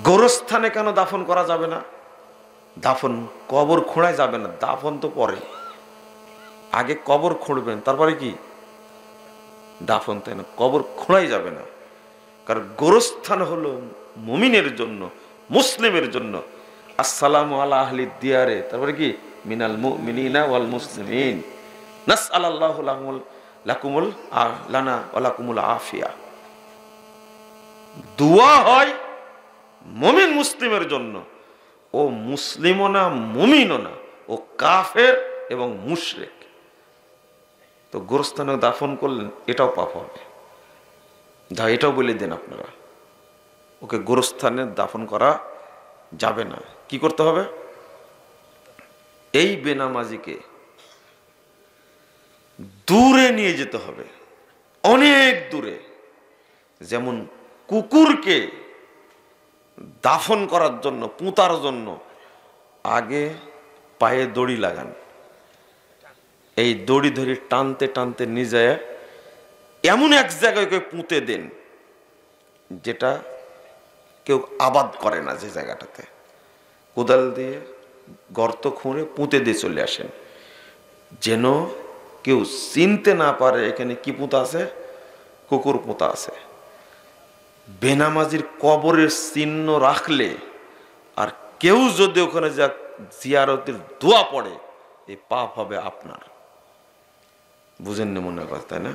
গোরস্থানে কেন দাফন করা যাবে না? দাফন কবর খোঁড়াই যাবে না, দাফন তো পরে, আগে কবর খুঁড়বেন তারপরে কি দাফন, তাই না? কবর খোঁড়াই যাবে না, কারণ গোরস্থান হলো মুমিনের জন্য, মুসলিমের জন্য। আসসালামু আলা আহলি দিয়ারে, তারপরে কি মিনাল মুমিনিনা ওয়াল মুসলিমিন নাসআলাল্লাহু লাকুমুল লানা ওয়া লাকুমুল আফিয়া। দোয়া হয় মুমিন মুসলিমের জন্য, ও মুসলিমও না মুমিনও না, ও কাফের এবং মুশরিক। তো গোরস্থানে দাফন করলেন, এটাও পাপ হবে। যা এটাও বলে দেন আপনারা, ওকে গোরস্থানে দাফন করা যাবে না। কি করতে হবে? এই বেনামাজিকে দূরে নিয়ে যেতে হবে, অনেক দূরে। যেমন কুকুরকে দাফন করার জন্য, পুঁতার জন্য আগে পায়ে দড়ি লাগান, এই দড়ি ধরে টানতে টানতে নিয়ে যায় এমন এক জায়গায় পুঁতে দেন যেটা কেউ আবাদ করে না, যে জায়গাটাতে কোদাল দিয়ে গর্ত খুঁড়ে পুঁতে দিয়ে চলে আসেন, যেন কেউ চিনতে না পারে এখানে কি পুঁতা আছে, কুকুর পুঁতা আছে। বেনামাজির কবরের চিহ্ন রাখলে আর কেউ যদি ওখানে যা জিয়ারতের দোয়া পড়ে, এই পাপ হবে আপনার। বুঝেন না মনে কথা, তাই না?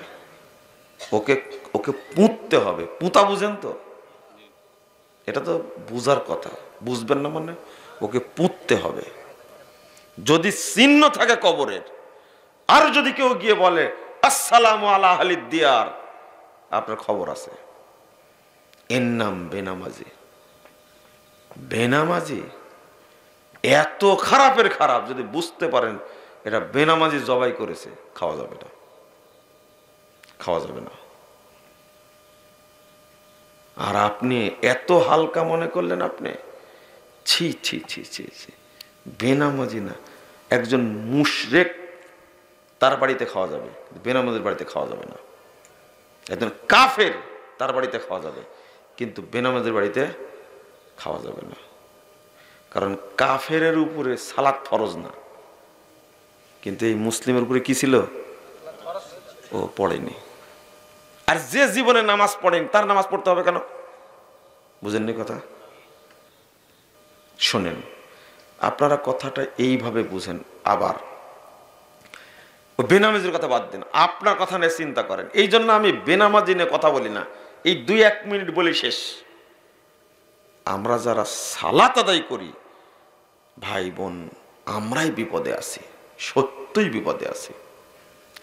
ওকে ওকে পুঁততে হবে। পুঁতা বুঝেন তো? এটা তো বুঝার কথা, বুঝবেন না মানে? ওকে পুঁততে হবে। যদি চিহ্ন থাকে কবরের, আর যদি কেউ গিয়ে বলে আসসালামু আলা আহলি দিয়ার, আপনার খবর আছে, এর নাম বেনামাজি। বেনামাজি এত খারাপের খারাপ, যদি বুঝতে পারেন এটা বেনামাজি জবাই করেছে, খাওয়া যাবে না, খাওয়া যাবে না। আর আপনি এত হালকা মনে করলেন, আপনি ছি ছি ছি ছি ছি, বেনামাজি না, একজন মুশরিক তার বাড়িতে খাওয়া যাবে, বেনামাজির বাড়িতে খাওয়া যাবে না। একজন কাফের তার বাড়িতে খাওয়া যাবে, কিন্তু বেনামাজির বাড়িতে খাওয়া যাবে না। কারণ কাফেরের উপরে সালাত ফরজ না, কিন্তু এই মুসলিমের উপরে কি ছিল? ও পড়েনি। আর যে জীবনে নামাজ পড়েনি তার নামাজ পড়তে হবে কেন? বুঝেননি কথা? শোনেন, আপনারা কথাটা এইভাবে বুঝেন। আবার বেনামাজির কথা বাদ দেন, আপনার কথা নিয়ে চিন্তা করেন। এই জন্য আমি বেনামাজি নিয়ে কথা বলি না, এই 2-1 মিনিট বলি শেষ। আমরা যারা সালাত আদায় করি, ভাই বোন, আমরাই বিপদে আছি, সত্যই বিপদে আছি।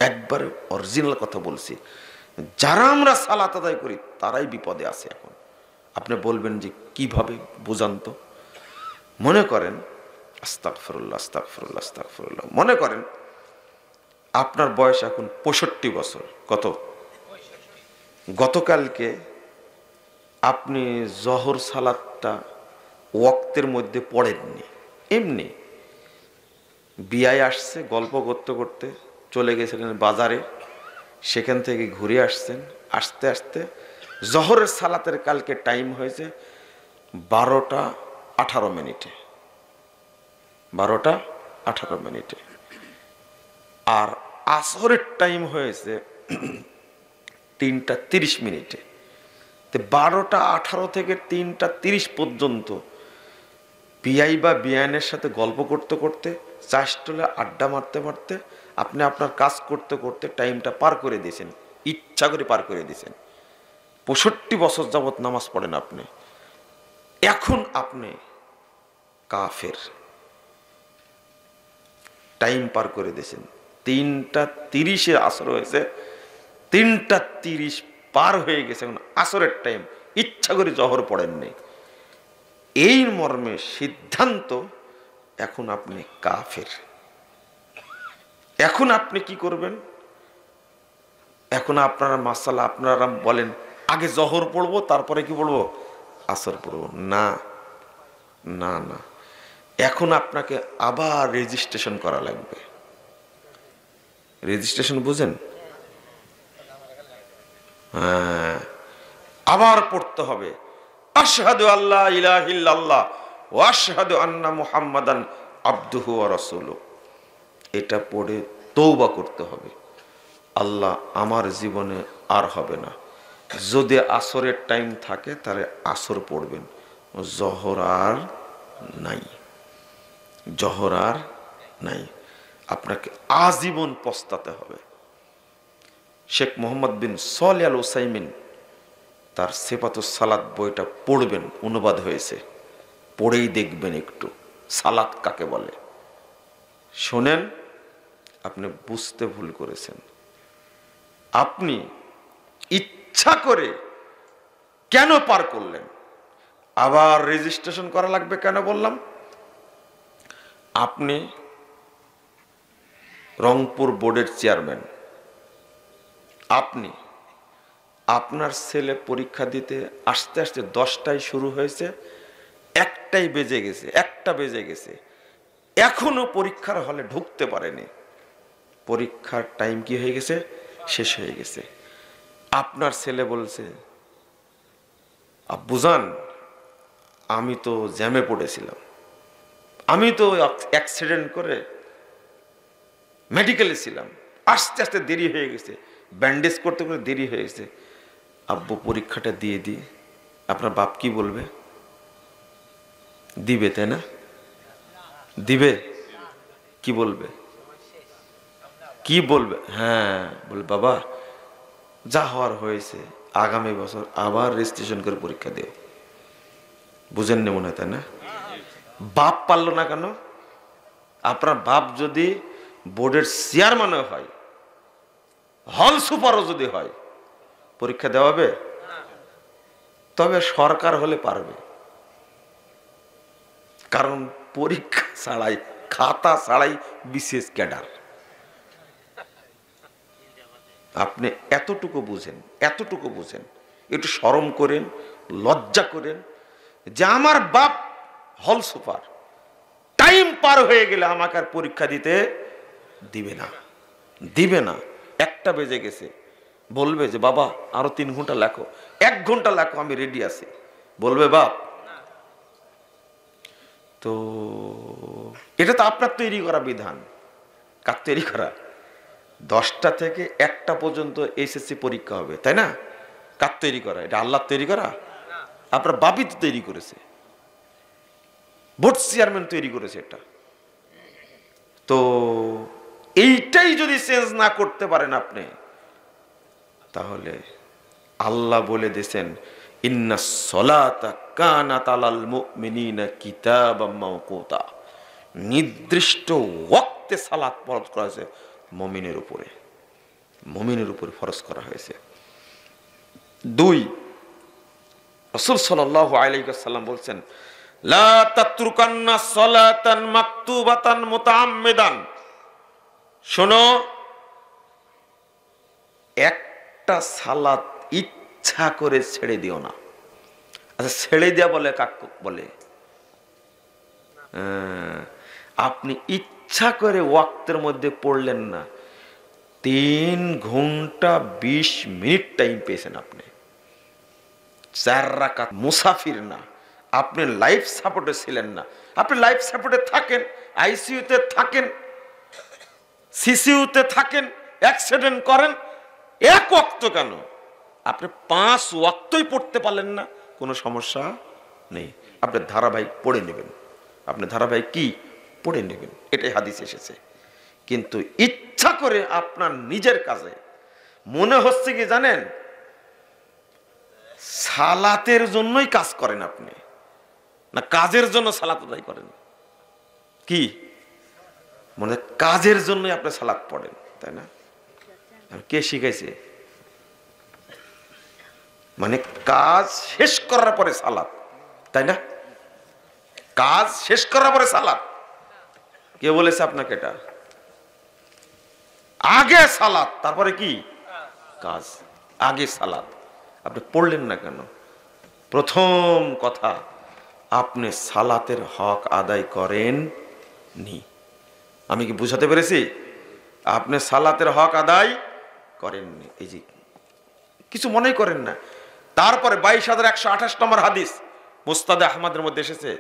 একবারে অরিজিনাল কথা বলছি, যারা আমরা সালাত আদায় করি তারাই বিপদে আছে। এখন আপনি বলবেন যে কিভাবে বুঝান তো? মনে করেন, আস্তাগফিরুল্লাহ আস্তাগফিরুল্লাহ আস্তাগফিরুল্লাহ, মনে করেন আপনার বয়স এখন 65 বছর। কত? গতকালকে আপনি জহর সালাতটা ওয়াক্তের মধ্যে পড়েননি, এমনি বিয়ায় আসছে, গল্প করতে করতে চলে গেছিলেন বাজারে, সেখান থেকে ঘুরে আসছেন, আসতে আসতে জহরের সালাতের কালকে টাইম হয়েছে 12টা 18 মিনিটে, 12টা 18 মিনিটে, আর আসরের টাইম হয়েছে 3টা 30 মিনিটে। 12টা 18 থেকে 3টা 30 পর্যন্ত বিআই বা বিআইনের সাথে গল্প করতে করতে, চা স্টলে আড্ডা মারতে মারতে আপনি আপনার কাজ করতে করতে টাইমটা পার করে দিয়েছেন, ইচ্ছা করে পার করে দিয়েছেন। 65 বছর যাবৎ নামাজ পড়েন আপনি, এখন আপনি কাফের, টাইম পার করে দিয়েছেন। 3টা 30-এ আসর হয়েছে, 3টা 30 পার হয়ে গেছে, এখন আসরের টাইম, ইচ্ছা করে জহর পড়েননি। এই মর্মে সিদ্ধান্ত, এখন আপনি কাফের। এখন আপনি কি করবেন? এখন আপনারা মাসালা, আপনারা বলেন আগে জহর পড়বো তারপরে কি পড়বো? আসর পড়বো। না না না, এখন আপনাকে আবার রেজিস্ট্রেশন করা লাগবে। রেজিস্ট্রেশন বুঝেন? হ্যাঁ, আবার পড়তে হবে। আশহাদু আল্লা ইলাহা ইল্লাল্লাহ ওয়া আশহাদু আন্না মুহাম্মাদান আবদুহু ওয়া রাসূলুহু। এটা পড়ে তওবা করতে হবে, আল্লাহ আমার জীবনে আর হবে না। যদি আসরের টাইম থাকে তাহলে আসর পড়বেন, জোহর আর নাই, জোহর আর নাই। আপনাকে আজীবন পস্তাতে হবে। শেখ মোহাম্মদ বিন সালেহ আল উসাইমিন তার সিফাতুস সালাত বইটা পড়বেন, অনুবাদ হয়েছে, পড়েই দেখবেন একটু সালাত কাকে বলে। শোনেন, আপনি বুঝতে ভুল করেছেন। আপনি ইচ্ছা করে কেন পার করলেন? আবার রেজিস্ট্রেশন করা লাগবে কেন বললাম? আপনি রংপুর বোর্ডের চেয়ারম্যান, আপনি আপনার ছেলে পরীক্ষা দিতে আসতে আসতে 10টায় শুরু হয়েছে, 1টাই বেজে গেছে, 1টা বেজে গেছে, এখনো পরীক্ষার হলে ঢুকতে পারেনি। পরীক্ষার টাইম কি হয়ে গেছে? শেষ হয়ে গেছে। আপনার ছেলে বলছে, আব্বুজান আমি তো জ্যামে পড়েছিলাম, আমি তো অ্যাক্সিডেন্ট করে মেডিকেলে ছিলাম, আস্তে আস্তে দেরি হয়ে গেছে, ব্যান্ডেজ করতে করতে দেরি হয়ে গেছে, আব্বু পরীক্ষাটা দিয়ে দিই। আপনার বাপ কি বলবে? দিবে, তাই না? দিবে? কি বলবে? কি বলবে? হ্যাঁ বলবে, বাবা যা হওয়ার হয়েছে, আগামী বছর আবার রেজিস্ট্রেশন করে পরীক্ষা দিও। বুঝেননি মনে হয়, তাই না? বাপ পারল না কেন? আপনার বাপ যদি বোর্ডের চেয়ারম্যানও হয়, হল সুপারও যদি হয়, পরীক্ষা দেওয়া হবে? তবে সরকার হলে পারবে, কারণ পরীক্ষা ছাড়াই, খাতা ছাড়াই বিশেষ ক্যাডার। আপনি এতটুকু বুঝেন, এতটুকু বুঝেন, একটু শরম করেন, লজ্জা করেন যে আমার বাপ হল সুপার, টাইম পার হয়ে গেলে আমাকে আর পরীক্ষা দিতে দিবে না, দিবে না। 1টা বেজে গেছে, বলবে যে বাবা আরো 3 ঘন্টা লেখো, 1 ঘন্টা লেখো, আমি রেডি আছি, বলবে বাপ? তো এটা তো আপনার তৈরি করা বিধান। কার তৈরি করা? 10টা থেকে 1টা পর্যন্ত এসএসসি পরীক্ষা হবে, তাই না? কার তৈরি করা? এটা আল্লাহর তৈরি করা? আপনার বাপই তো তৈরি করেছে, বোর্ড চেয়ারম্যান তৈরি করেছে এটা। তো এইটাই যদি চেঞ্জ না করতে পারেন আপনি, তাহলে আল্লাহ বলে দিয়েছেন ইন্নাস সালাতা কানাত আলাল মুমিনিনা কিতাবাম মাওকুতা, নির্দিষ্ট ওয়াক্তে সালাত ফরজ করা হয়েছে মুমিনের উপরে, মুমিনের উপরে ফরজ করা হয়েছে। 2, রাসূল সাল্লাল্লাহু আলাইহি ওয়াসাল্লাম বলছেন লা তাতরুকান্না সালাতান মাকতুবাতান মুতাআম্মিদান। শোনো, একটা সালাত ইচ্ছা করে ছেড়ে দিও না। আচ্ছা, ছেড়ে দেয়া বলে কাক বলে? আপনি ইচ্ছা করে ওয়াক্তের মধ্যে পড়লেন না, 3 ঘন্টা 20 মিনিট টাইম পেয়েছেন আপনি, 4 রাকাত, মুসাফির না, আপনি লাইফ সাপোর্টে ছিলেন না। আপনি লাইফ সাপোর্টে থাকেন, আইসিইউতে থাকেন, সিসিইউতে থাকেন, অ্যাক্সিডেন্ট করেন, 1 ওয়াক্ত কেন, আপনি 5 ওয়াক্তই পড়তে পারলেন না, কোনো সমস্যা নেই, আপনি ধারাবাহিক পড়ে নেবেন, আপনি ধারাবাহিক কি পড়ে নেবেন, এটাই হাদিস এসেছে। কিন্তু ইচ্ছা করে আপনার নিজের কাজে মনে হচ্ছে কি জানেন, সালাতের জন্যই কাজ করেন আপনি, না কাজের জন্য সালাত আদায় করেন? কি মনে কাজের জন্যই আপনি সালাত পড়েন, তাই না? কে শিখাইছে? মানে কাজ শেষ করার পরে সালাত, তাই না? কাজ শেষ করার পরে সালাত, কে বলেছে আপনাকে এটা? আগে সালাত, তারপরে কি কাজ, আগে সালাত। আপনি পড়লেন না কেন? প্রথম কথা, আপনি সালাতের হক আদায় করেন নি। আমি কি বুঝাতে পেরেছি? আপনি সালাতের হক আদায় করেননি। এই যে কিছু মনে করেন না, তারপরে 22,128 নম্বর হাদিস মুস্তাদে আহমদের মধ্যে এসেছে,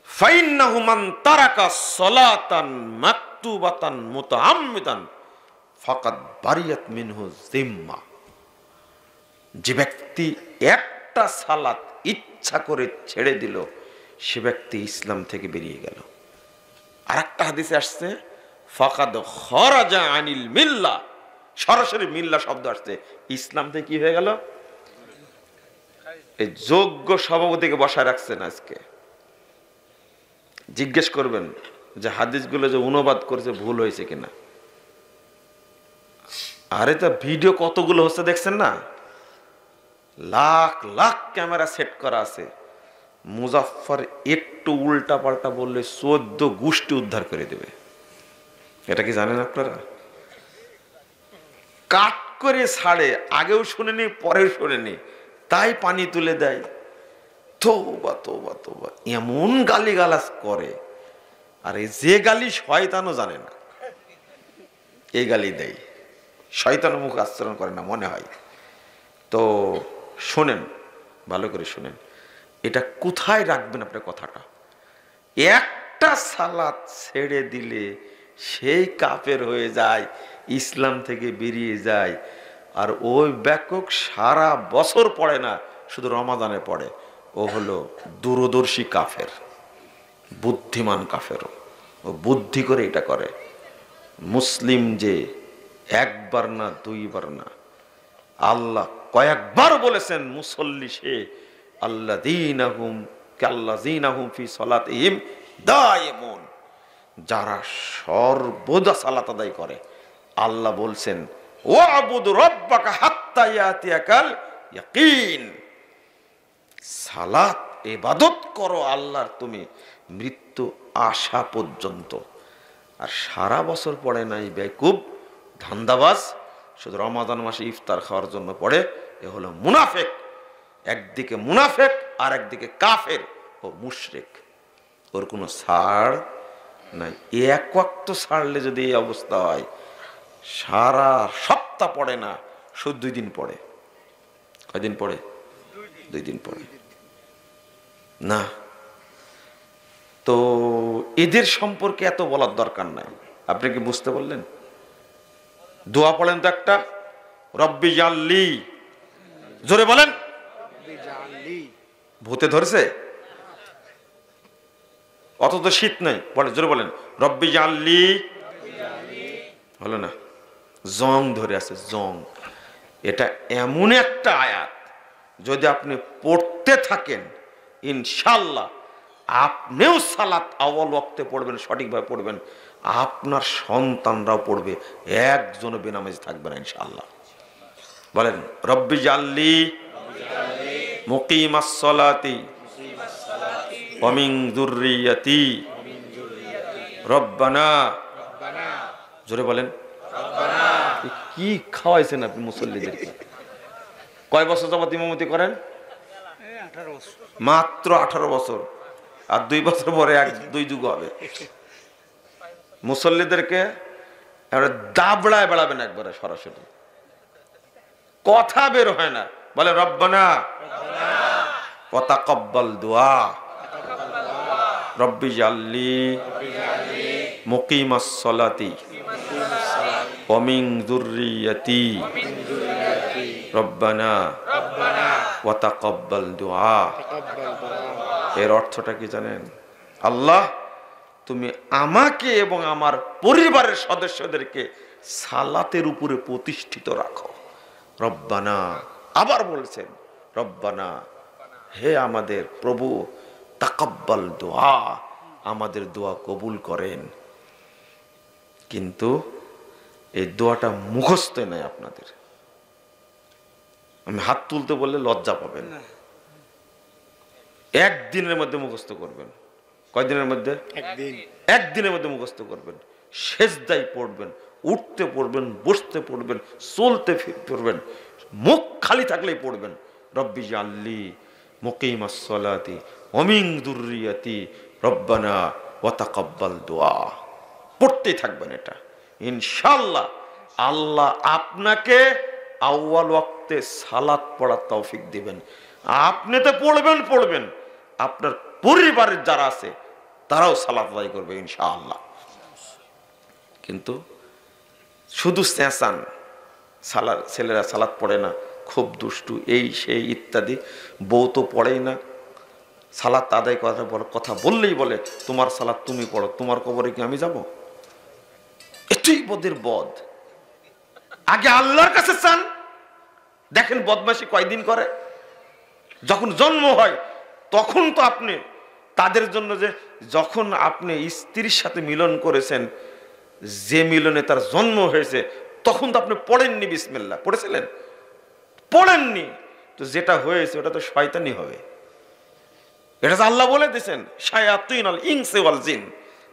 ফাইন্নাহু মান তারাকা সালাতান মাকতুবাতান মুতাআম্মিদান ফাকাদ বারিয়াত মিনহু জিম্মা। যে ব্যক্তি একটা সালাত ইচ্ছা করে ছেড়ে দিল, সে ব্যক্তি ইসলাম থেকে বেরিয়ে গেল। আরেকটা হাদিসে আসছে ফাকাদ খরাজা আনিল মিল্লাহ, সরাসরি মিল্লা শব্দ আসছে, ইসলাম থেকে কি হয়ে গেল? এই যোগ্য সভাপতিকে বসায় রাখছেন আজকে, জিজ্ঞেস করবেন যে হাদিসগুলো যে অনুবাদ করেছে ভুল হয়েছে কিনা। আরে তা ভিডিও কতগুলো হচ্ছে দেখছেন না, লাখ লাখ ক্যামেরা সেট করা আছে। মুজাফফর একটু উল্টা পাল্টা বললে 14 গোষ্ঠী উদ্ধার করে দেবে, এটা কি জানেন আপনারা? কাট করে ছাড়ে, আগেও শুনেনি পরেও শুনেনি, তাই পানি তুলে দেয়। তওবা তওবা তওবা, এমন গালিগালাজ করে, আর যে গালি শয়তানও জানে না এই গালি দেয়, শয়তান মুখ আচরণ করে না মনে হয়। তো শোনেন, ভালো করে শুনেন, এটা কোথায় রাখবেন আপনার কথাটা। একটা সালাত ছেড়ে দিলে সেই কাফের হয়ে যায়, ইসলাম থেকে বেরিয়ে যায়। আর ওই ব্যাপক সারা বছর পড়ে না, শুধু রমাদানে পড়ে, ও হলো দূরদর্শী কাফের, বুদ্ধিমান কাফের। ও বুদ্ধি করে এটা করে। মুসলিম যে একবার না দুইবার না, আল্লাহ কয়েকবার বলেছেন মুসল্লি সে আল্লাযীনাহুম কাল্লাযীনাহুম ফি সালাতিহিম দায়িমুন, যারা সর্বদা সালাত আদায় করে। আল্লাহ বলছেন ওয়াবুদ রাব্বাকা হাত্তা ইয়াতিয়াকাল ইয়াকিন, সালাত ইবাদত করো আল্লাহর তুমি মৃত্যু আসা পর্যন্ত। আর সারা বছর পড়ে নাই বেকুব ধান্দাবাজ, শুধু রমাদান মাসে ইফতার খাওয়ার জন্য পড়ে, এ হলো মুনাফেক। একদিকে মুনাফেক আর একদিকে কাফের ও মুশরিক, ওর কোনো ছাড় নাই। এক ওয়াক্ত ছাড়লে যদি এই অবস্থা হয়, সারা সপ্তাহ পড়ে না, শুধু 2 দিন পড়ে। কয়দিন পড়ে? 2 দিন পড়ে না। তো এদের সম্পর্কে এত বলার দরকার নাই, আপনি কি বুঝতে বললেন? দোয়া পড়েন তো একটা, রব্বি জাল্লি, জোরে বলেন। ভূতে ধরেছে? অত তো শীত নাই, বলে জোরে বলেন রব্বি জাল্লি। হলো না, জং ধরে আছে, জং। এটা এমন একটা আয়াত, যদি আপনি পড়তে থাকেন ইনশাল্লাহ আপনিও সালাত আউয়াল ওয়াক্তে পড়বেন, সঠিকভাবে পড়বেন, আপনার সন্তানরাও পড়বে, একজনও বেনামাজি থাকবে না ইনশাআল্লাহ। বলেন রব্বি জাল্লি মুকিমাস সালাতি ওয়া মিন যুররিয়াতি রব্বানা, জোরে বলেন রব্বানা। কি খাওয়াইছেন আপনি মুসল্লিদেরকে? কয় বছর যাবত ইমামতি করেন? মাত্র 18 বছর, আর 2 বছর পরে 2 যুগ হবে। মুসল্লিদেরকে দাবড়ায় বেড়াবেন একবারে, সরাসরি কথা বের হয় না। বলে রব্বানা ওয়া তাকাব্বাল দুআ রব্বি জাল্লি মুকিমাস সালাতি ওয়া মিন যুররিয়াতি রব্বানা ওয়া তাকাব্বাল দুআ। এর অর্থটা কি জানেন? আল্লাহ তুমি আমাকে এবং আমার পরিবারের সদস্যদেরকে সালাতের উপরে প্রতিষ্ঠিত রাখো। রব্বানা, আবার বলছেন রব্বানা, হে আমাদের প্রভু, তাকাব্বাল দোয়া, আমাদের দোয়া কবুল করেন। কিন্তু এই দোয়াটা মুখস্থ নাই আপনাদের। আমি হাত তুলতে বললে লজ্জা পাবেন। একদিনের মধ্যে মুখস্থ করবেন। কয়দিনের মধ্যে? একদিনের মধ্যে মুখস্থ করবেন। সেজদায় পড়বেন, উঠতে পড়বেন, বসতে পড়বেন, চলতে পড়বেন, মুখ খালি থাকলেই পড়বেন রব্বি জাল্লি মুকিমাস সালাতি ওয়া মিন যুররিয়াতি রব্বানা ওয়া তাকাব্বাল দুআ। পড়তেই থাকবেন এটা, ইনশাআল্লাহ আল্লাহ আপনাকে আউয়াল ওয়াক্তে সালাত পড়ার তৌফিক দিবেন। আপনি তো পড়বেন, আপনার পরিবারের যারা আছে তারাও সালাত আদায় করবে ইনশাআল্লাহ। কিন্তু শুধু চেঁচান, ছেলেরা সালাত পড়ে না, খুব দুষ্টু, এই সেই ইত্যাদি, বউ তো পড়েই না, সালাত আদায় কথা বললেই বলে তোমার সালাত তুমি পড়ো, তোমার কবরে কি আমি যাব? এটাই বদের বদ। আগে আল্লাহর কাছে চান। দেখেন বদমাশি কয়দিন করে। যখন জন্ম হয় তখন তো আপনি তাদের জন্য, যে যখন আপনি স্ত্রীর সাথে মিলন করেছেন, যে মিলনে তার জন্ম হয়েছে, তখন তো আপনি পড়েননি বিসমিল্লাহ, পড়েছিলেন? পড়েননি তো যেটা হয়েছে ওটা তো শয়তানি হবে। এটা তো আল্লাহ বলে দিয়েছেন, শায়াতিনুল ইনসি ওয়াল জিন,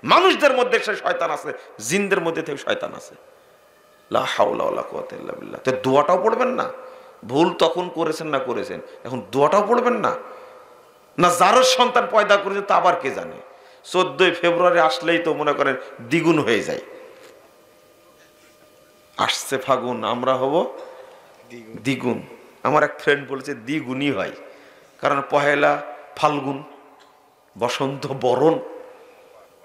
মানুষদের মধ্যে সে শয়তান আছে, জিনদের মধ্যে থেকে শয়তান আছে। লা হাওলা ওয়ালা কুওয়াতা ইল্লা বিল্লাহ। তো দোয়াটাও পড়বেন না? ভুল তখন করেছেন না করেছেন, এখন দোয়াটাও পড়বেন না? না যার সন্তান পয়দা করেছে তা আবার কে জানে। 14 ফেব্রুয়ারি আসলেই তো মনে করেন দ্বিগুণ হয়ে যায়। আসছে ফাগুন, আমরা হব দ্বিগুণ। আমার এক ফ্রেন্ড বলেছে দ্বিগুণই হয়, কারণ পহেলা ফাল্গুন, বসন্ত বরণ,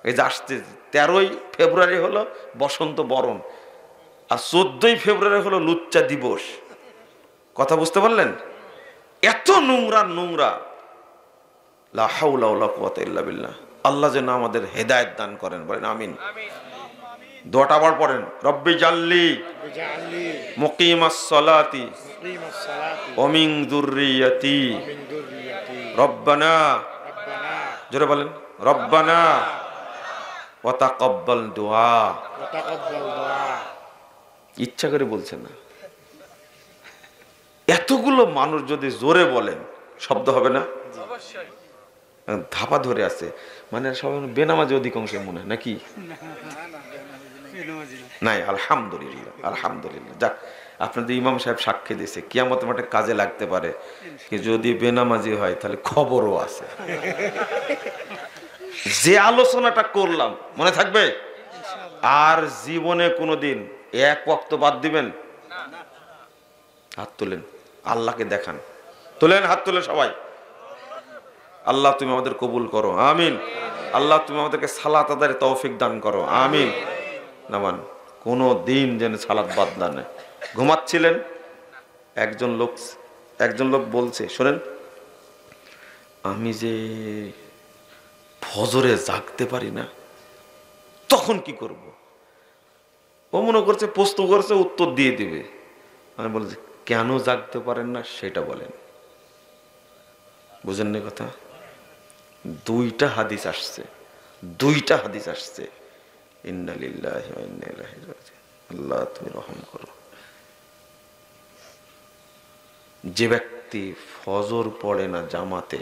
এই যে আসছে 13ই ফেব্রুয়ারি হলো বসন্ত বরণ, আর 14ই ফেব্রুয়ারি হলো লুচ্চা দিবস। কথা বুঝতে পারলেন? এত নোংরা। লা হাওলা ওয়ালা কুওয়াতা ইল্লা বিল্লাহ। আল্লাহ যেন আমাদের হেদায়েত দান করেন, বলেন আমিন। দোয়াটা আবার পড়েন, রব্বি জাল্লি মুকিমাস সালাতি ওয়া মিন যুররিয়াতি রব্বানা, জোরে বলেন, রব্বানা ওয়া তাকাব্বাল দুআ। ইচ্ছা করে বলছেন না। এতগুলো মানুষ যদি জোরে বলেন শব্দ হবে না? ধাপা ধরে আছে, মানে সবাই বেনামাজি অধিকাংশ মনে হয় নাকি? নাই, আলহামদুলিল্লাহ, আলহামদুলিল্লাহ। যাক, আপনাদের ইমাম সাহেব সাক্ষী দিয়েছে, কিয়ামতের মাঠে কাজে লাগতে পারে। যদি বেনামাজি হয় তাহলে খবরও আছে। যে আলোচনাটা করলাম মনে থাকবে? আর জীবনে কোনোদিন এক ওয়াক্ত বাদ দিবেন? হাত তোলেন, আল্লাহকে দেখান। তোলেন, হাত তোলেন সবাই। আল্লাহ তুমি আমাদের কবুল করো, আমিন। আল্লাহ তুমি আমাদেরকে সালাত আদায়ের তৌফিক দান করো, আমিন। নামান কোনো দিন যেন সালাত বাদ না নেয়। ঘুমাচ্ছিলেন, একজন লোক বলছে, শোনেন, আমি যে ফজরে জাগতে পারি না, তখন কি করব? ও মনে করছে প্রশ্ন করছে, উত্তর দিয়ে দিবে। আমি বলছি, কেন জাগতে পারেন না সেটা বলেন। বুঝেন না কথা? দুইটা হাদিস আসছে, ইন্না লিল্লাহি ওয়া ইন্না ইলাইহি রাজিউন। আল্লাহ তুমি রহম করো। যে ব্যক্তি ফজর পড়ে না জামাতে,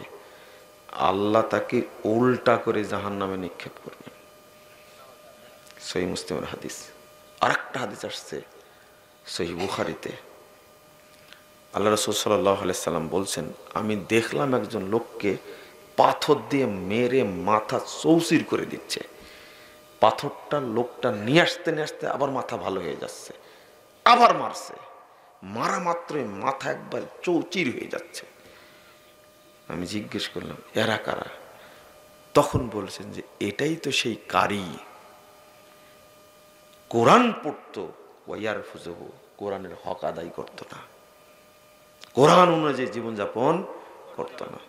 আল্লাহ তাকে উল্টা করে জাহান্নামে নিক্ষেপ করবে। সহিহ মুসলিমের হাদিস। আরেকটা হাদিস আসছে সহিহ বুখারীতে, আল্লাহ রাসূল সাল্লাল্লাহু আলাইহি সাল্লাম বলছেন, আমি দেখলাম একজন লোককে পাথর দিয়ে মেরে মাথা চৌচির করে দিচ্ছে। পাথরটা লোকটা নিয়ে আসতে আবার মাথা ভালো হয়ে যাচ্ছে, আবার মারছে, মারা মাত্রই মাথা একবার চৌচির হয়ে যাচ্ছে। আমি জিজ্ঞেস করলাম, এরা কারা? তখন বলছেন যে এটাই তো সেই কারি, কোরআন পড়তো, ওয়াইয়ার ফুজহু, কোরআনের হক আদায় করতো না, কোরআন অনুযায়ী জীবনযাপন করতো না।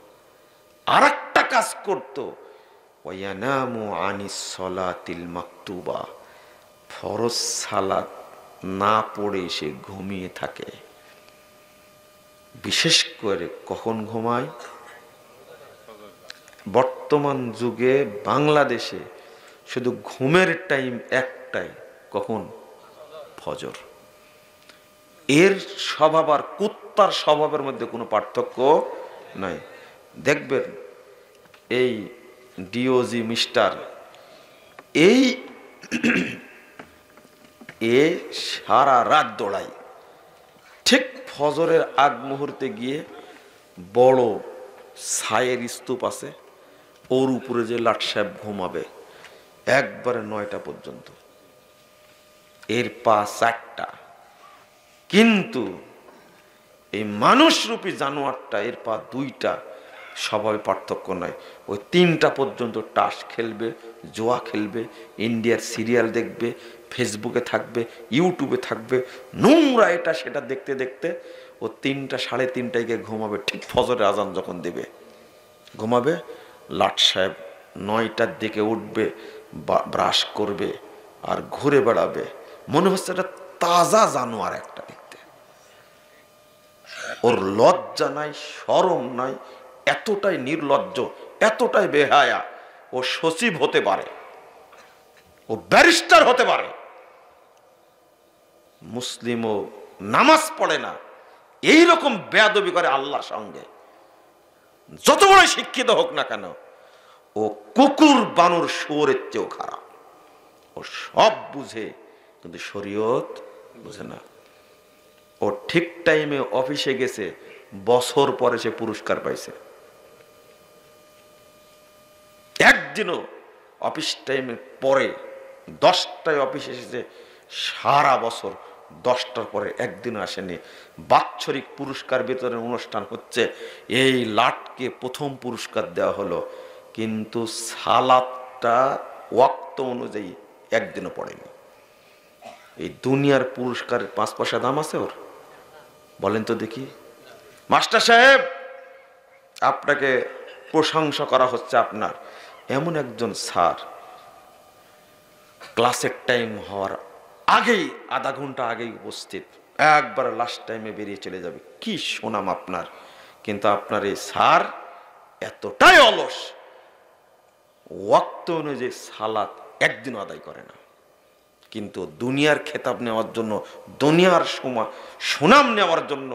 আর একটা কাজ করতো, ওয়ায়ানামু আনিস সলাতিল মাকতুবা, ফরজ সালাত না পড়ে সে ঘুমিয়ে থাকে। বিশেষ করে কখন ঘুমায়? বর্তমান যুগে বাংলাদেশে শুধু ঘুমের টাইম একটাই, কখন? ফজর। এর স্বভাব আর কুত্তার স্বভাবের মধ্যে কোনো পার্থক্য নাই। দেখবেন এই ডিওজি মিস্টার এ সারা রাত দৌড়ায়, ঠিক ফজরের আগ মুহূর্তে গিয়ে বড় ছায়ের স্তূপ আছে, ওর উপরে যে লাট সাহেব ঘুমাবে একবারে 9টা পর্যন্ত। এর পা 4টা, কিন্তু এই মানুষরূপী জানোয়ারটা, এর পা দুইটা, স্বভাবে পার্থক্য নয়। ওই 3টা পর্যন্ত তাস খেলবে, জুয়া খেলবে, ইন্ডিয়ার সিরিয়াল দেখবে, ফেসবুকে থাকবে, ইউটিউবে থাকবে, নোংরা এটা সেটা দেখতে দেখতে ও 3টা 3:30টায় গিয়ে ঘুমাবে। ঠিক ফজরের আজান যখন দেবে ঘুমাবে। লাট সাহেব 9টার দিকে উঠবে, ব্রাশ করবে আর ঘুরে বেড়াবে, মনে হচ্ছে এটা তাজা জানোয়ার একটা দেখতে। ওর লজ্জা নাই, শরম নাই, এতটাই নির্লজ্জ, এতটাই বেহায়া। ও সচিব হতে পারে, ও ব্যারিস্টার হতে পারে, মুসলিমও নামাজ পড়ে না, এই রকম বেয়াদবি করে আল্লাহর সঙ্গে। যত বড় শিক্ষিত হোক না কেন, ও কুকুর বানর শুয়োরের চেয়েও খারাপ। ও সব বুঝে কিন্তু শরীয়ত বুঝে না। ও ঠিক টাইমে অফিসে গেছে, বছর পরে সে পুরস্কার পাইছে। একদিনও অফিস টাইমে পরে 10টায় অফিসে এসেছে, সারা বছর 10টার পরে একদিনও আসেনি। বাৎসরিক পুরস্কার বিতরণের অনুষ্ঠান হচ্ছে, এই লাটকে প্রথম পুরস্কার দেওয়া হলো, কিন্তু সালাতটা ওয়াক্ত অনুযায়ী একদিনও পড়েনি। এই দুনিয়ার পুরস্কারের 5 পয়সা দাম আছে ওর? বলেন তো দেখি। মাস্টার সাহেব, আপনাকে প্রশংসা করা হচ্ছে। আপনার এমন একজন স্যার, ক্লাসের টাইম হওয়ার আগেই, আধা ঘন্টা আগেই উপস্থিত, একবার লাস্ট টাইমে বেরিয়ে চলে যাবে, কি সুনাম আপনার। কিন্তু আপনার এই স্যার এতটাই অলস, ওয়াক্ত অনুযায়ী সালাত একদিনও আদায় করে না। কিন্তু দুনিয়ার খেতাব নেওয়ার জন্য, দুনিয়ার সুনাম নেওয়ার জন্য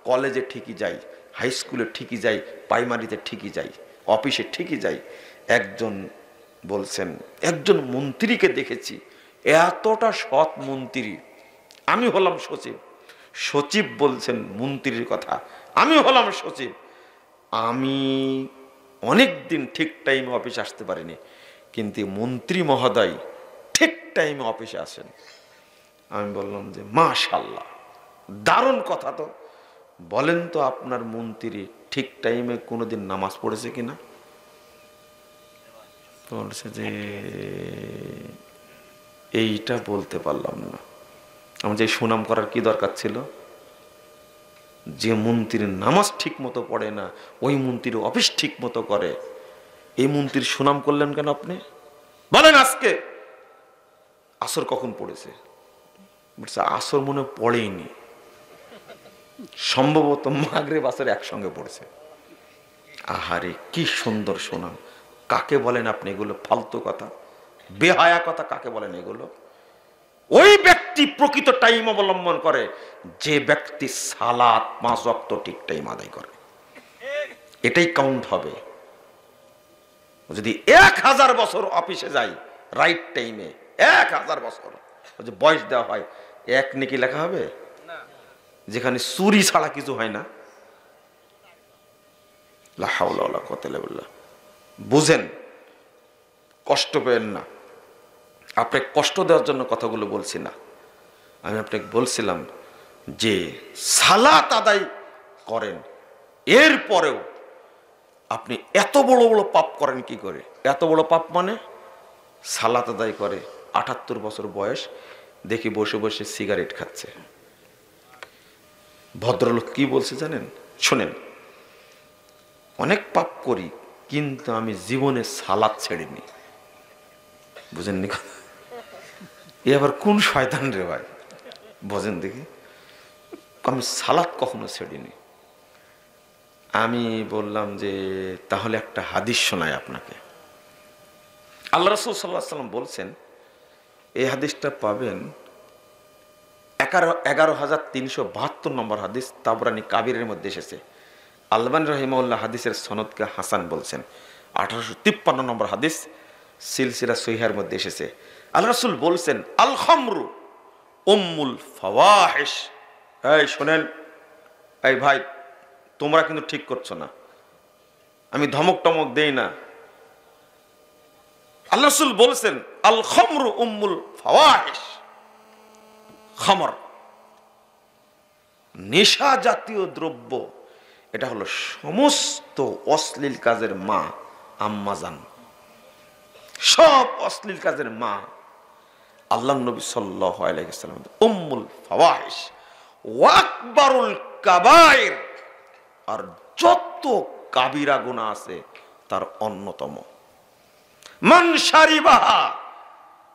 কলেজে ঠিকই যাই, হাই স্কুলে ঠিকই যাই, প্রাইমারিতে ঠিকই যাই, অফিসে ঠিকই যাই। একজন বলছেন, একজন মন্ত্রীকে দেখেছি, এতটা সৎ মন্ত্রী। আমি হলাম সচিব, সচিব বলছেন মন্ত্রীর কথা, আমি হলাম সচিব। আমি অনেক দিন ঠিক টাইমে অফিসে আসতে পারিনি, কিন্তু মন্ত্রী মহোদয় ঠিক টাইমে অফিসে আসেন। আমি বললাম যে মাশাআল্লাহ, দারুণ কথা তো। বলেন তো আপনার মন্ত্রী ঠিক টাইমে কোনোদিন নামাজ পড়েছে কিনা? বলছে যে এইটা বলতে পারলাম না। আমার যে সুনাম করার কি দরকার ছিল? যে মন্ত্রীর নামাজ ঠিক মতো পড়ে না, ওই মন্ত্রীর অফিস ঠিক মতো করে, এই মন্ত্রীর সুনাম করলেন কেন আপনি? বলেন আজকে আসর কখন পড়েছে? বলছে আসর মনে পড়েইনি, সম্ভবত মাগরিব আসর একসঙ্গে পড়েছে। আহারে কি সুন্দর সুনাম! কাকে বলেন আপনি এগুলো? ফালতু কথা, বেহায়া কথা কাকে বলেন এগুলো? ওই ব্যক্তি প্রকৃত টাইম অবলম্বন করে যে ব্যক্তি সালাত 5 ওয়াক্ত ঠিক টাইম আদায় করে, এটাই কাউন্ট হবে। যদি 1000 বছর অফিসে যাই রাইট টাইমে, 1000 বছর বয়স দেওয়া হয়, এক নেকি লেখা হবে? যেখানে চুরি ছাড়া কিছু হয় না। লা হাওলা ওয়ালা কুওয়াতা ইল্লা বিল্লাহ। বুঝেন, কষ্ট পেয়েন না। আপনাকে কষ্ট দেওয়ার জন্য কথাগুলো বলছি না। আমি আপনাকে বলছিলাম যে সালাত আদায় করেন, এরপরেও আপনি এত বড় বড় পাপ করেন কি করে? এত বড় পাপ মানে সালাত আদায় করে, 78 বছর বয়স, দেখি বসে বসে সিগারেট খাচ্ছে। ভদ্রলোক কি বলছে জানেন? শোনেন, অনেক পাপ করি কিন্তু আমি জীবনে সালাত ছেড়িনি। বুঝেননি কথা? এ আবার কোন শয়তান রে ভাই, বোঝেন দেখি। আমি সালাত কখনো ছেড়িনি। আমি বললাম যে তাহলে একটা হাদিস শোনাই আপনাকে। আল্লাহ রাসূল সাল্লাল্লাহু আলাইহি ওয়াসাল্লাম বলছেন, এই হাদিসটা পাবেন 11372 নম্বর হাদিস, তাবরানী কাবিরের মধ্যে এসেছে। আলবানী রাহিমাহুল্লাহ হাদিসের সনদকে হাসান বলছেন। 1853 নম্বর হাদিস সিলসিলা সহিহার মধ্যে এসেছে। আল্লাহ রাসূল বলছেন, আল খামরু উম্মুল ফাওয়াহিশ। এই শুনেন, এই ভাই তোমরা কিন্তু ঠিক করছো না, আমি ধমক টমক দেই না। আল্লাহ রাসূল বলছেন, আল খামরু উম্মুল ফাওয়াহিশ। খামর নেশা জাতীয় দ্রব্য এটা হলো সমস্ত অশ্লীল কাজের মা, আম্মাজান। সব অশ্লীল কাজের মা। আল্লাহ নবী সাল্লাল্লাহু আলাইহি ওয়াসাল্লাম উম্মুল ফাওয়াহিশ ওয়া আকবারুল কাবায়ের, আর যত কাবিরা গুনাহ আছে তার অন্যতম। মান শারিবাহা,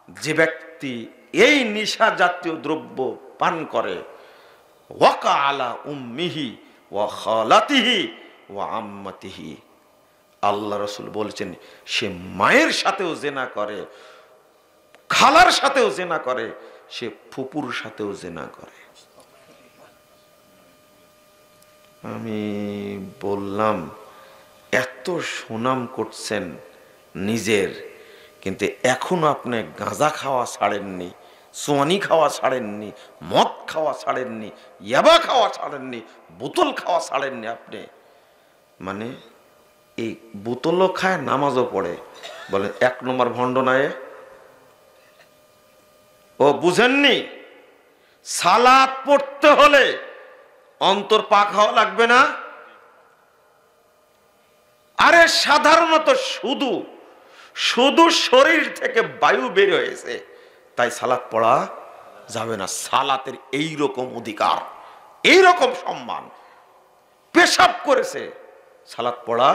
যে ব্যক্তি এই নেশা জাতীয় দ্রব্য পান করে, ওয়াকা আলা উম্মিহি ওয়া খালাতিহি ওয়া আম্মাতিহি, আল্লাহ রাসূল বলেছেন সে মায়ের সাথেও জিনা করে, খালার সাথেও জিনা করে, সে ফুপুর সাথেও জিনা করে। আমি বললাম এত সুনাম করছেন নিজের, কিন্তু এখনো আপনি গাঁজা খাওয়া ছাড়েননি, সোয়ানি খাওয়া ছাড়েননি, মদ খাওয়া ছাড়েননি, ইয়াবা খাওয়া ছাড়েননি, বোতল খাওয়া ছাড়েননি আপনি। মানে এই বোতলও খায়, নামাজও পড়ে, বলে 1 নম্বর ভণ্ড নয়। ও বুঝেননি, সালাত পড়তে হলে অন্তর পাক হওয়া লাগবে না? আরে সাধারণত শুধু শুধু শরীর থেকে বায়ু বের হয়েছে তাই সালাত পড়া যাবে না। সালাতের এই রকম অধিকার, এই রকম সম্মান। পেশাব করেছে, সালাত পড়া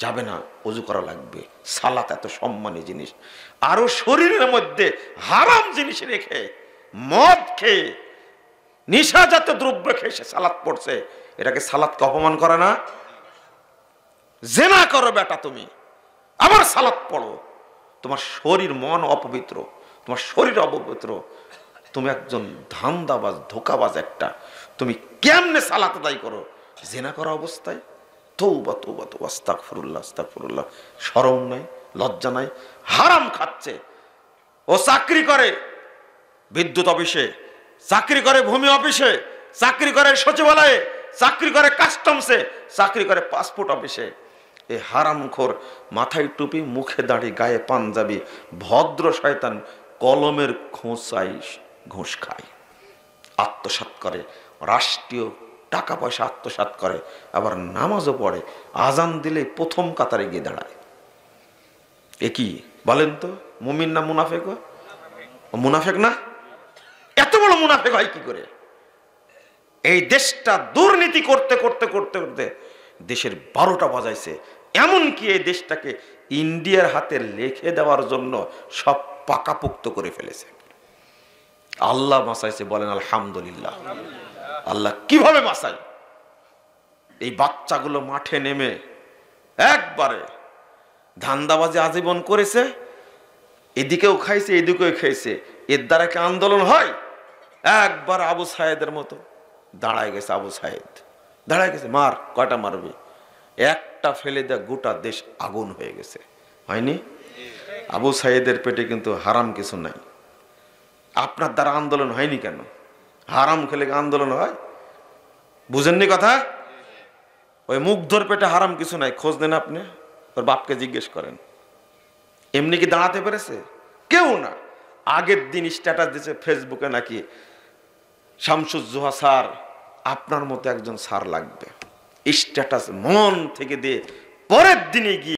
যাবে না, ওযু করা লাগবে। সালাত এত সম্মানী জিনিস। আরো শরীরের মধ্যে হারাম জিনিস রেখে, মদ খেয়ে, নেশাজাত দ্রব্য খেয়ে সে সালাত পড়ছে, এটাকে সালাতকে অপমান করে না? জেনা করো বেটা তুমি, আবার সালাত পড়ো, তোমার শরীর মন অপবিত্র, তোমার শরীর অপবিত্র, তুমি একজন ধান্দাবাজ, ধোকাবাজ একটা। তুমি কেমনে সালাত আদায় করো জেনা করা অবস্থায়? তওবা তওবা তওবা, আস্তাগফিরুল্লাহ আস্তাগফিরুল্লাহ। শরম নাই, লজ্জা নাই, হারাম খাচ্ছে। ও চাকরি করে বিদ্যুৎ অফিসে, চাকরি করে ভূমি অফিসে, চাকরি করে সচিবালয়ে, চাকরি করে কাস্টমসে, চাকরি করে পাসপোর্ট অফিসে। এই হারামখোর, মাথায় টুপি, মুখে দাড়ি, গায়ে পাঞ্জাবি, ভদ্র শয়তান কলমের খোঁচাই ঘুষ খায়, আত্মসাৎ করে, রাষ্ট্রীয় টাকা পয়সা আত্মসাৎ করে, আবার নামাজও পড়ে, আজান দিলে প্রথম কাতারে গিয়ে দাঁড়ায়। এ কি বলেন তো, মুমিন না মুনাফেক? মুনাফেক না? এত বড় মুনাফেক হয় কি করে? এই দেশটা দুর্নীতি করতে করতে করতে করতে দেশের 12টা বাজাইছে। এমনকি এই দেশটাকে ইন্ডিয়ার হাতে লিখে দেওয়ার জন্য সব পাকাপোক্ত করে ফেলেছে। আল্লাহ বাঁচাইছে, বলেন আলহামদুলিল্লাহ। আল্লাহ কিভাবে বাঁচায়? এই বাচ্চাগুলো মাঠে নেমে একবারে ধান্দাবাজি আজীবন করেছে, এদিকেও খাইছে এদিকেও খাইছে। এর দ্বারা কি আন্দোলন হয়? একবার আবু সাইদের মতো দাঁড়ায় গেছে। আবু সাইদ দাঁড়ায় গেছে, মার, কয়টা মারবে? একটা ফেলে দেয়া গোটা দেশ আগুন হয়ে গেছে। হয়নি? আবু সাইদের পেটে কিন্তু হারাম কিছু নাই। আপনার দ্বারা আন্দোলন হয়নি কেন? হারাম খেলে আন্দোলন হয়? বুঝেননি কথা? ওই মুগ্ধর পেটে হারাম কিছু নাই, খোঁজ নেন আপনি, ওর বাপকে জিজ্ঞেস করেন। এমনি কি দাঁড়াতে পেরেছে? কেউ না। আগের দিন স্ট্যাটাস দিয়েছে ফেসবুকে, নাকি শামসুজ্জোহা স্যার, আপনার মতো একজন স্যার লাগবে। স্ট্যাটাস মন থেকে দিয়ে পরের দিনে গিয়ে